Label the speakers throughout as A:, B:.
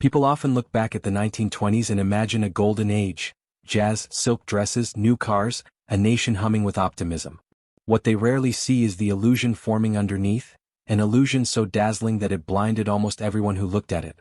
A: People often look back at the 1920s and imagine a golden age: jazz, silk dresses, new cars, a nation humming with optimism. What they rarely see is the illusion forming underneath, an illusion so dazzling that it blinded almost everyone who looked at it.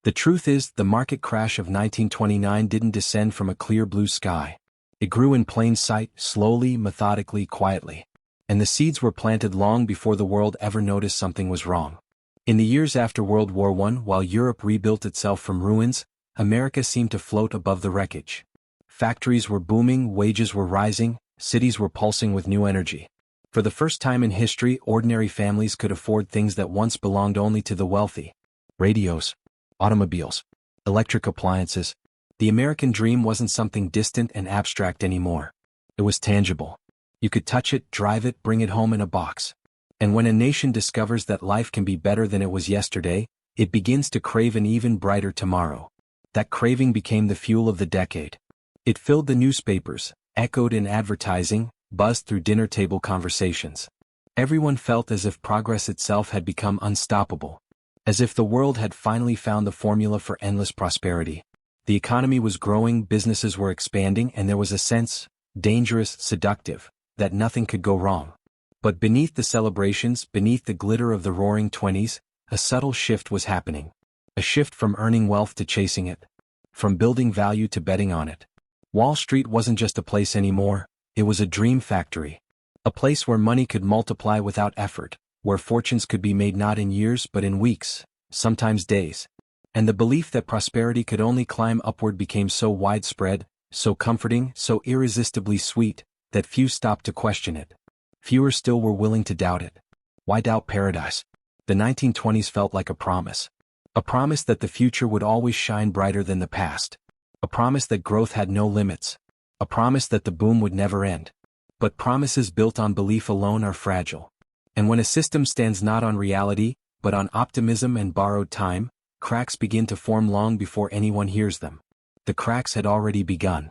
A: The truth is, the market crash of 1929 didn't descend from a clear blue sky. It grew in plain sight, slowly, methodically, quietly. And the seeds were planted long before the world ever noticed something was wrong. In the years after World War I, while Europe rebuilt itself from ruins, America seemed to float above the wreckage. Factories were booming, wages were rising, cities were pulsing with new energy. For the first time in history, ordinary families could afford things that once belonged only to the wealthy: radios, automobiles, electric appliances. The American dream wasn't something distant and abstract anymore. It was tangible. You could touch it, drive it, bring it home in a box. And when a nation discovers that life can be better than it was yesterday, it begins to crave an even brighter tomorrow. That craving became the fuel of the decade. It filled the newspapers, echoed in advertising, buzzed through dinner table conversations. Everyone felt as if progress itself had become unstoppable. As if the world had finally found the formula for endless prosperity. The economy was growing, businesses were expanding, and there was a sense, dangerous, seductive, that nothing could go wrong. But beneath the celebrations, beneath the glitter of the roaring 20s, a subtle shift was happening. A shift from earning wealth to chasing it. From building value to betting on it. Wall Street wasn't just a place anymore, it was a dream factory. A place where money could multiply without effort, where fortunes could be made not in years but in weeks, sometimes days. And the belief that prosperity could only climb upward became so widespread, so comforting, so irresistibly sweet, that few stopped to question it. Fewer still were willing to doubt it. Why doubt paradise? The 1920s felt like a promise. A promise that the future would always shine brighter than the past. A promise that growth had no limits. A promise that the boom would never end. But promises built on belief alone are fragile. And when a system stands not on reality, but on optimism and borrowed time, cracks begin to form long before anyone hears them. The cracks had already begun.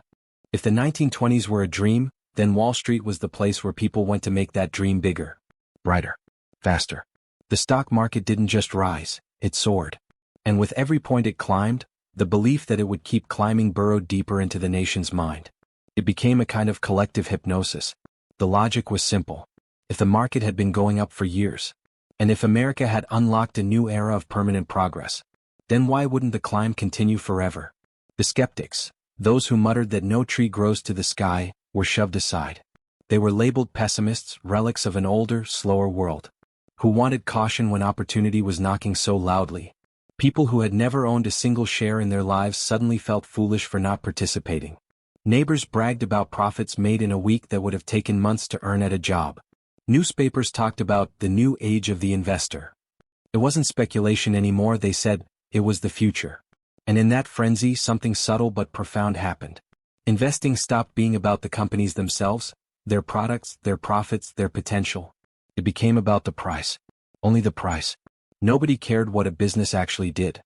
A: If the 1920s were a dream, then Wall Street was the place where people went to make that dream bigger, brighter, faster. The stock market didn't just rise, it soared. And with every point it climbed, the belief that it would keep climbing burrowed deeper into the nation's mind. It became a kind of collective hypnosis. The logic was simple. If the market had been going up for years, and if America had unlocked a new era of permanent progress, then why wouldn't the climb continue forever? The skeptics, those who muttered that no tree grows to the sky, were shoved aside. They were labeled pessimists, relics of an older, slower world, who wanted caution when opportunity was knocking so loudly. People who had never owned a single share in their lives suddenly felt foolish for not participating. Neighbors bragged about profits made in a week that would have taken months to earn at a job. Newspapers talked about the new age of the investor. It wasn't speculation anymore, they said, it was the future. And in that frenzy, something subtle but profound happened. Investing stopped being about the companies themselves, their products, their profits, their potential. It became about the price. Only the price. Nobody cared what a business actually did.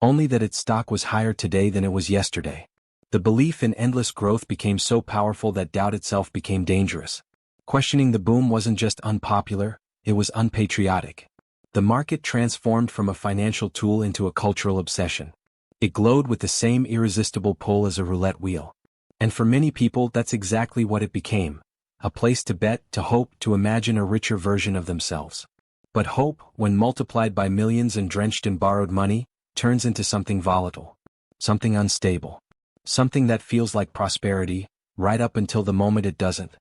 A: Only that its stock was higher today than it was yesterday. The belief in endless growth became so powerful that doubt itself became dangerous. Questioning the boom wasn't just unpopular, it was unpatriotic. The market transformed from a financial tool into a cultural obsession. It glowed with the same irresistible pull as a roulette wheel. And for many people, that's exactly what it became. A place to bet, to hope, to imagine a richer version of themselves. But hope, when multiplied by millions and drenched in borrowed money, turns into something volatile. Something unstable. Something that feels like prosperity, right up until the moment it doesn't.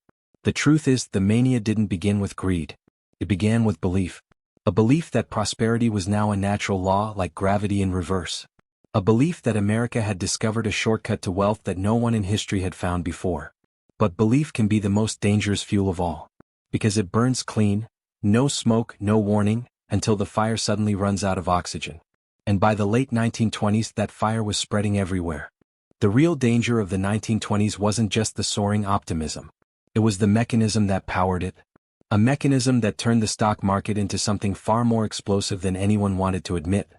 A: The truth is, the mania didn't begin with greed. It began with belief. A belief that prosperity was now a natural law like gravity in reverse. A belief that America had discovered a shortcut to wealth that no one in history had found before. But belief can be the most dangerous fuel of all. Because it burns clean, no smoke, no warning, until the fire suddenly runs out of oxygen. And by the late 1920s, that fire was spreading everywhere. The real danger of the 1920s wasn't just the soaring optimism. It was the mechanism that powered it. A mechanism that turned the stock market into something far more explosive than anyone wanted to admit.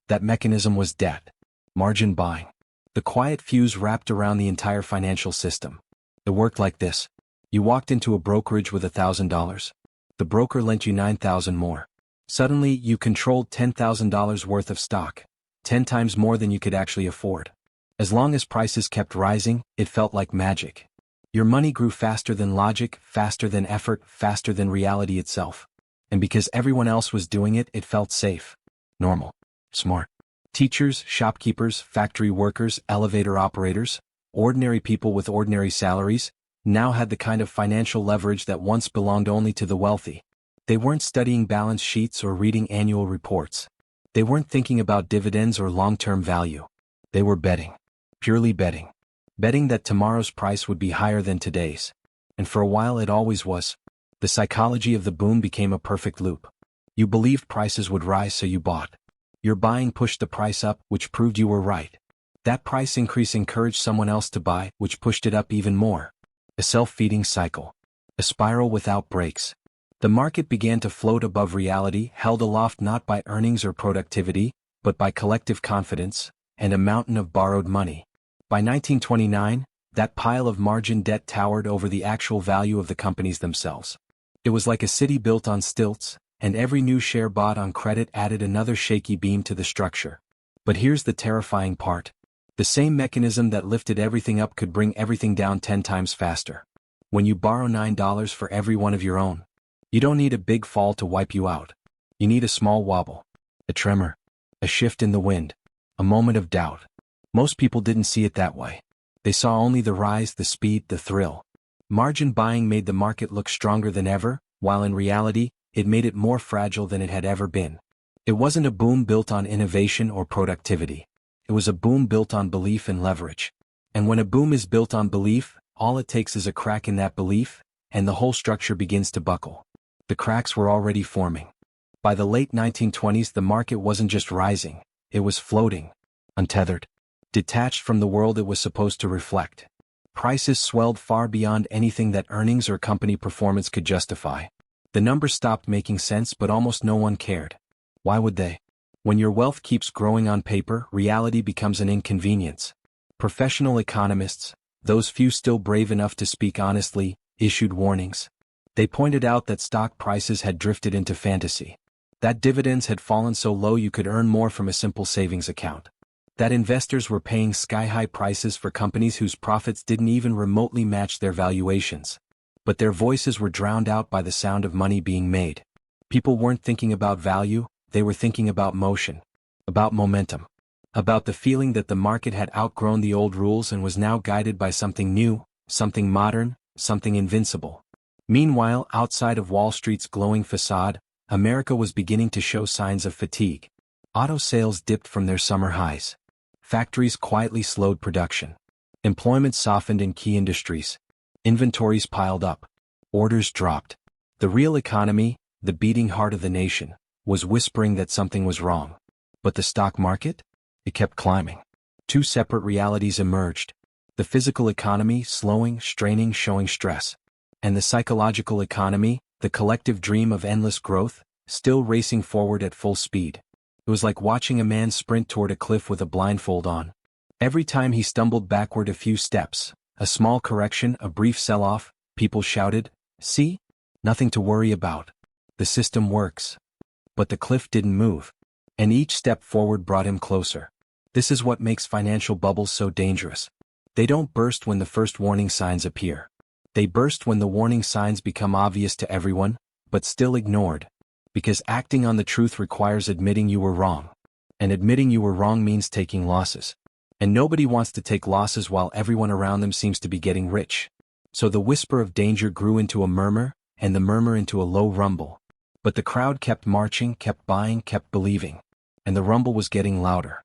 A: That mechanism was debt. Margin buying. The quiet fuse wrapped around the entire financial system. It worked like this. You walked into a brokerage with $1,000. The broker lent you $9,000 more. Suddenly, you controlled $10,000 worth of stock. 10 times more than you could actually afford. As long as prices kept rising, it felt like magic. Your money grew faster than logic, faster than effort, faster than reality itself. And because everyone else was doing it, it felt safe, normal, smart. Teachers, shopkeepers, factory workers, elevator operators, ordinary people with ordinary salaries, now had the kind of financial leverage that once belonged only to the wealthy. They weren't studying balance sheets or reading annual reports. They weren't thinking about dividends or long-term value. They were betting. Purely betting. Betting that tomorrow's price would be higher than today's. And for a while it always was. The psychology of the boom became a perfect loop. You believed prices would rise, so you bought. Your buying pushed the price up, which proved you were right. That price increase encouraged someone else to buy, which pushed it up even more. A self-feeding cycle. A spiral without breaks. The market began to float above reality, held aloft not by earnings or productivity, but by collective confidence, and a mountain of borrowed money. By 1929, that pile of margin debt towered over the actual value of the companies themselves. It was like a city built on stilts, and every new share bought on credit added another shaky beam to the structure. But here's the terrifying part. The same mechanism that lifted everything up could bring everything down 10 times faster. When you borrow $9 for every one of your own, you don't need a big fall to wipe you out. You need a small wobble, a tremor, a shift in the wind, a moment of doubt. Most people didn't see it that way. They saw only the rise, the speed, the thrill. Margin buying made the market look stronger than ever, while in reality, it made it more fragile than it had ever been. It wasn't a boom built on innovation or productivity. It was a boom built on belief and leverage. And when a boom is built on belief, all it takes is a crack in that belief, and the whole structure begins to buckle. The cracks were already forming. By the late 1920s, the market wasn't just rising, it was floating, untethered, detached from the world it was supposed to reflect. Prices swelled far beyond anything that earnings or company performance could justify. The numbers stopped making sense, but almost no one cared. Why would they? When your wealth keeps growing on paper, reality becomes an inconvenience. Professional economists, those few still brave enough to speak honestly, issued warnings. They pointed out that stock prices had drifted into fantasy. That dividends had fallen so low you could earn more from a simple savings account. That investors were paying sky-high prices for companies whose profits didn't even remotely match their valuations. But their voices were drowned out by the sound of money being made. People weren't thinking about value, they were thinking about motion, about momentum, about the feeling that the market had outgrown the old rules and was now guided by something new, something modern, something invincible. Meanwhile, outside of Wall Street's glowing facade, America was beginning to show signs of fatigue. Auto sales dipped from their summer highs. Factories quietly slowed production. Employment softened in key industries. Inventories piled up. Orders dropped. The real economy, the beating heart of the nation, was whispering that something was wrong. But the stock market? It kept climbing. Two separate realities emerged. The physical economy, slowing, straining, showing stress. And the psychological economy, the collective dream of endless growth, still racing forward at full speed. It was like watching a man sprint toward a cliff with a blindfold on. Every time he stumbled backward a few steps, a small correction, a brief sell-off, people shouted, "See? Nothing to worry about. The system works." But the cliff didn't move. And each step forward brought him closer. This is what makes financial bubbles so dangerous. They don't burst when the first warning signs appear. They burst when the warning signs become obvious to everyone, but still ignored. Because acting on the truth requires admitting you were wrong. And admitting you were wrong means taking losses. And nobody wants to take losses while everyone around them seems to be getting rich. So the whisper of danger grew into a murmur, and the murmur into a low rumble. But the crowd kept marching, kept buying, kept believing. And the rumble was getting louder.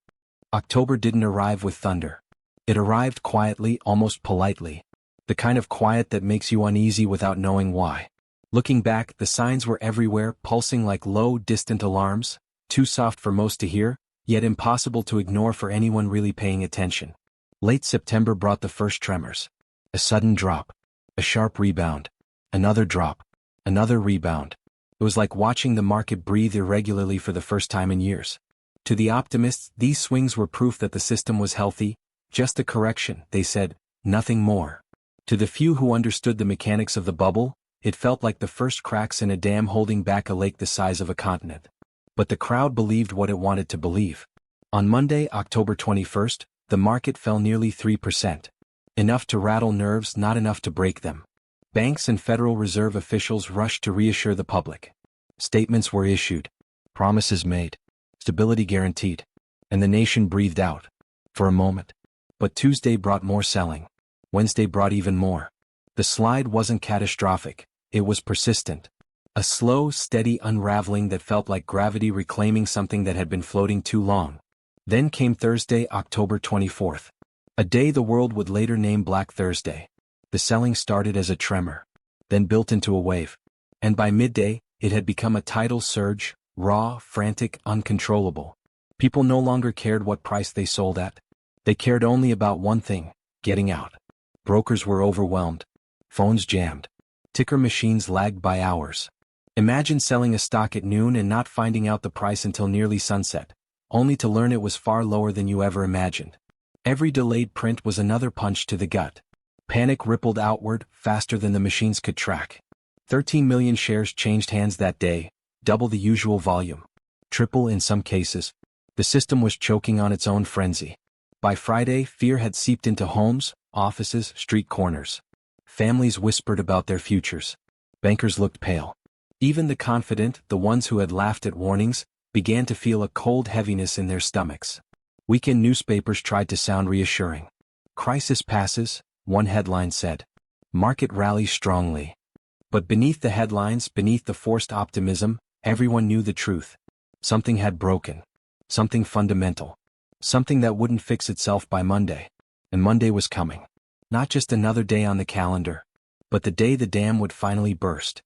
A: October didn't arrive with thunder. It arrived quietly, almost politely. The kind of quiet that makes you uneasy without knowing why. Looking back, the signs were everywhere, pulsing like low, distant alarms, too soft for most to hear, yet impossible to ignore for anyone really paying attention. Late September brought the first tremors. A sudden drop. A sharp rebound. Another drop. Another rebound. It was like watching the market breathe irregularly for the first time in years. To the optimists, these swings were proof that the system was healthy, just a correction, they said, nothing more. To the few who understood the mechanics of the bubble, it felt like the first cracks in a dam holding back a lake the size of a continent. But the crowd believed what it wanted to believe. On Monday, October 21st, the market fell nearly 3%. Enough to rattle nerves, not enough to break them. Banks and Federal Reserve officials rushed to reassure the public. Statements were issued. Promises made. Stability guaranteed. And the nation breathed out. For a moment. But Tuesday brought more selling. Wednesday brought even more. The slide wasn't catastrophic. It was persistent. A slow, steady unraveling that felt like gravity reclaiming something that had been floating too long. Then came Thursday, October 24th. A day the world would later name Black Thursday. The selling started as a tremor, then built into a wave. And by midday, it had become a tidal surge, raw, frantic, uncontrollable. People no longer cared what price they sold at. They cared only about one thing: getting out. Brokers were overwhelmed. Phones jammed. Ticker machines lagged by hours. Imagine selling a stock at noon and not finding out the price until nearly sunset, only to learn it was far lower than you ever imagined. Every delayed print was another punch to the gut. Panic rippled outward, faster than the machines could track. 13 million shares changed hands that day, double the usual volume. Triple in some cases. The system was choking on its own frenzy. By Friday, fear had seeped into homes, offices, street corners. Families whispered about their futures. Bankers looked pale. Even the confident, the ones who had laughed at warnings, began to feel a cold heaviness in their stomachs. Weekend newspapers tried to sound reassuring. Crisis passes, one headline said. Market rallies strongly. But beneath the headlines, beneath the forced optimism, everyone knew the truth. Something had broken. Something fundamental. Something that wouldn't fix itself by Monday. And Monday was coming. Not just another day on the calendar, but the day the dam would finally burst.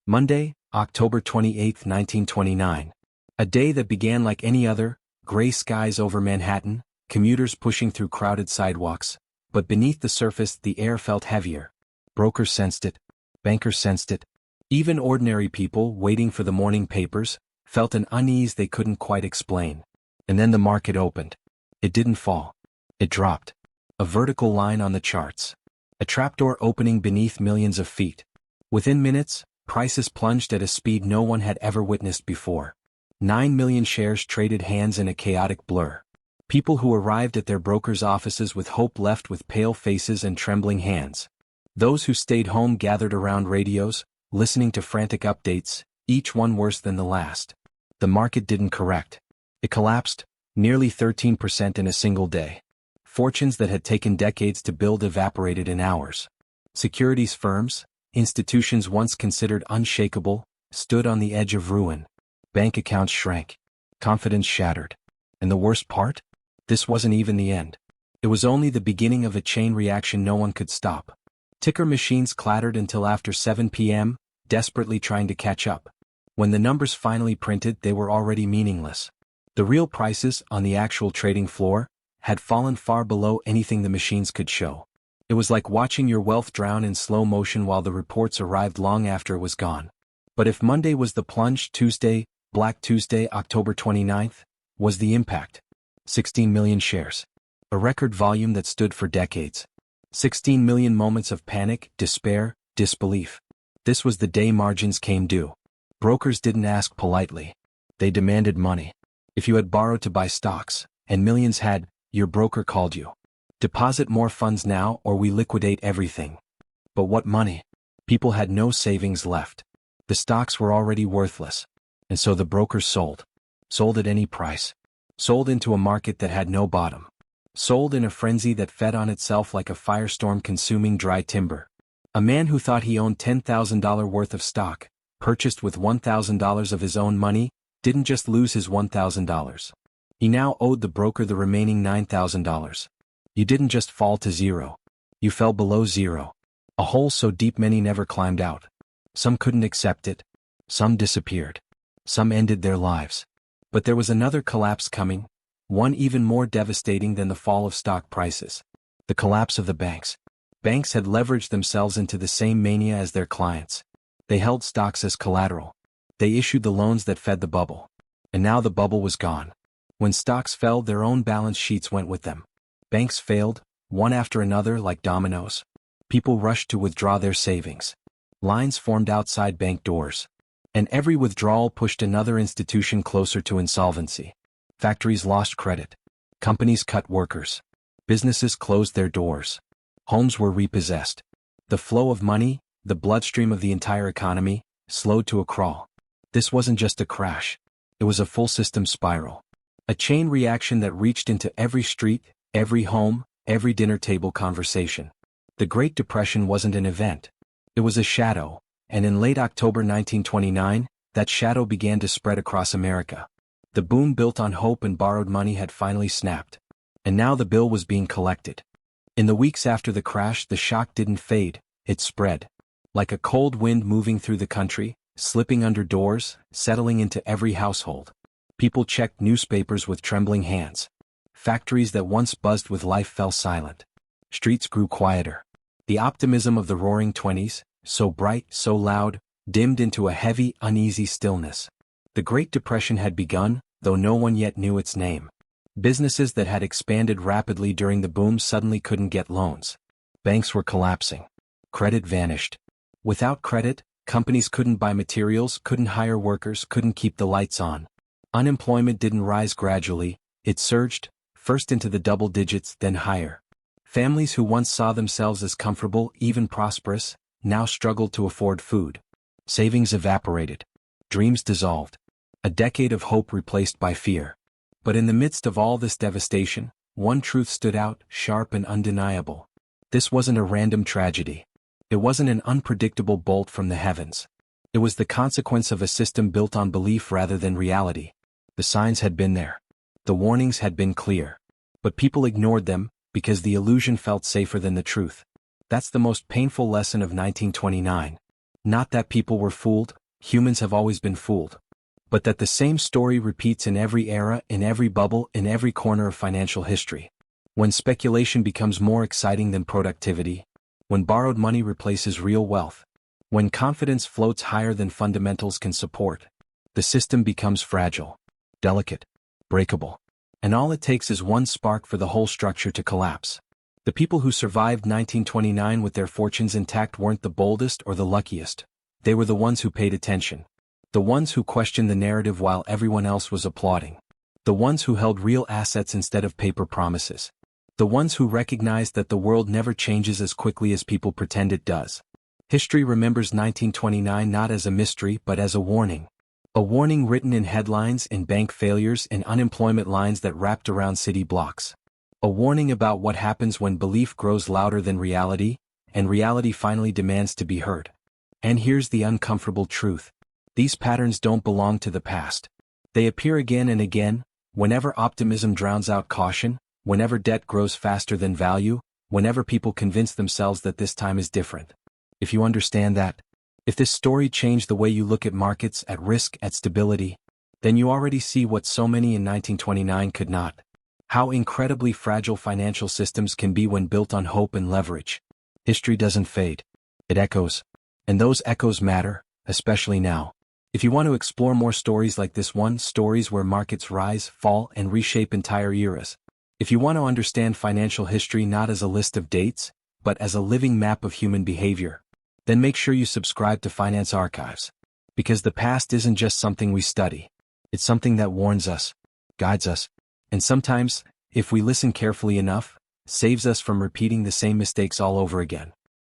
A: Monday, October 28, 1929. A day that began like any other, gray skies over Manhattan, commuters pushing through crowded sidewalks, but beneath the surface the air felt heavier. Brokers sensed it. Bankers sensed it. Even ordinary people, waiting for the morning papers, felt an unease they couldn't quite explain. And then the market opened. It didn't fall. It dropped. A vertical line on the charts. A trapdoor opening beneath millions of feet. Within minutes, prices plunged at a speed no one had ever witnessed before. 9 million shares traded hands in a chaotic blur. People who arrived at their brokers' offices with hope left with pale faces and trembling hands. Those who stayed home gathered around radios, listening to frantic updates, each one worse than the last. The market didn't correct. It collapsed, nearly 13% in a single day. Fortunes that had taken decades to build evaporated in hours. Securities firms, institutions once considered unshakable, stood on the edge of ruin. Bank accounts shrank. Confidence shattered. And the worst part? This wasn't even the end. It was only the beginning of a chain reaction no one could stop. Ticker machines clattered until after 7 p.m., desperately trying to catch up. When the numbers finally printed, they were already meaningless. The real prices, on the actual trading floor, had fallen far below anything the machines could show. It was like watching your wealth drown in slow motion while the reports arrived long after it was gone. But if Monday was the plunge, Tuesday, Black Tuesday, October 29th, was the impact. 16 million shares. A record volume that stood for decades. 16 million moments of panic, despair, disbelief. This was the day margins came due. Brokers didn't ask politely. They demanded money. If you had borrowed to buy stocks, and millions had, your broker called you. Deposit more funds now or we liquidate everything. But what money? People had no savings left. The stocks were already worthless. And so the brokers sold. Sold at any price. Sold into a market that had no bottom. Sold in a frenzy that fed on itself like a firestorm consuming dry timber. A man who thought he owned $10,000 worth of stock, purchased with $1,000 of his own money, didn't just lose his $1,000. He now owed the broker the remaining $9,000. You didn't just fall to zero. You fell below zero. A hole so deep many never climbed out. Some couldn't accept it. Some disappeared. Some ended their lives. But there was another collapse coming, one even more devastating than the fall of stock prices. The collapse of the banks. Banks had leveraged themselves into the same mania as their clients. They held stocks as collateral. They issued the loans that fed the bubble. And now the bubble was gone. When stocks fell, their own balance sheets went with them. Banks failed, one after another like dominoes. People rushed to withdraw their savings. Lines formed outside bank doors. And every withdrawal pushed another institution closer to insolvency. Factories lost credit. Companies cut workers. Businesses closed their doors. Homes were repossessed. The flow of money, the bloodstream of the entire economy, slowed to a crawl. This wasn't just a crash. It was a full system spiral. A chain reaction that reached into every street, every home, every dinner table conversation. The Great Depression wasn't an event. It was a shadow, and in late October 1929, that shadow began to spread across America. The boom built on hope and borrowed money had finally snapped. And now the bill was being collected. In the weeks after the crash, the shock didn't fade, it spread. Like a cold wind moving through the country, slipping under doors, settling into every household. People checked newspapers with trembling hands. Factories that once buzzed with life fell silent. Streets grew quieter. The optimism of the Roaring Twenties, so bright, so loud, dimmed into a heavy, uneasy stillness. The Great Depression had begun, though no one yet knew its name. Businesses that had expanded rapidly during the boom suddenly couldn't get loans. Banks were collapsing. Credit vanished. Without credit, companies couldn't buy materials, couldn't hire workers, couldn't keep the lights on. Unemployment didn't rise gradually, it surged, first into the double digits, then higher. Families who once saw themselves as comfortable, even prosperous, now struggled to afford food. Savings evaporated. Dreams dissolved. A decade of hope replaced by fear. But in the midst of all this devastation, one truth stood out, sharp and undeniable. This wasn't a random tragedy. It wasn't an unpredictable bolt from the heavens. It was the consequence of a system built on belief rather than reality. The signs had been there. The warnings had been clear. But people ignored them, because the illusion felt safer than the truth. That's the most painful lesson of 1929. Not that people were fooled, humans have always been fooled. But that the same story repeats in every era, in every bubble, in every corner of financial history. When speculation becomes more exciting than productivity. When borrowed money replaces real wealth. When confidence floats higher than fundamentals can support. The system becomes fragile, delicate, breakable. And all it takes is one spark for the whole structure to collapse. The people who survived 1929 with their fortunes intact weren't the boldest or the luckiest. They were the ones who paid attention. The ones who questioned the narrative while everyone else was applauding. The ones who held real assets instead of paper promises. The ones who recognized that the world never changes as quickly as people pretend it does. History remembers 1929 not as a mystery but as a warning. A warning written in headlines, in bank failures, in unemployment lines that wrapped around city blocks. A warning about what happens when belief grows louder than reality, and reality finally demands to be heard. And here's the uncomfortable truth. These patterns don't belong to the past. They appear again and again, whenever optimism drowns out caution, whenever debt grows faster than value, whenever people convince themselves that this time is different. If you understand that, if this story changed the way you look at markets, at risk, at stability, then you already see what so many in 1929 could not. How incredibly fragile financial systems can be when built on hope and leverage. History doesn't fade. It echoes. And those echoes matter, especially now. If you want to explore more stories like this one, stories where markets rise, fall, and reshape entire eras. If you want to understand financial history not as a list of dates, but as a living map of human behavior, then make sure you subscribe to Finance Archives. Because the past isn't just something we study. It's something that warns us, guides us, and sometimes, if we listen carefully enough, saves us from repeating the same mistakes all over again.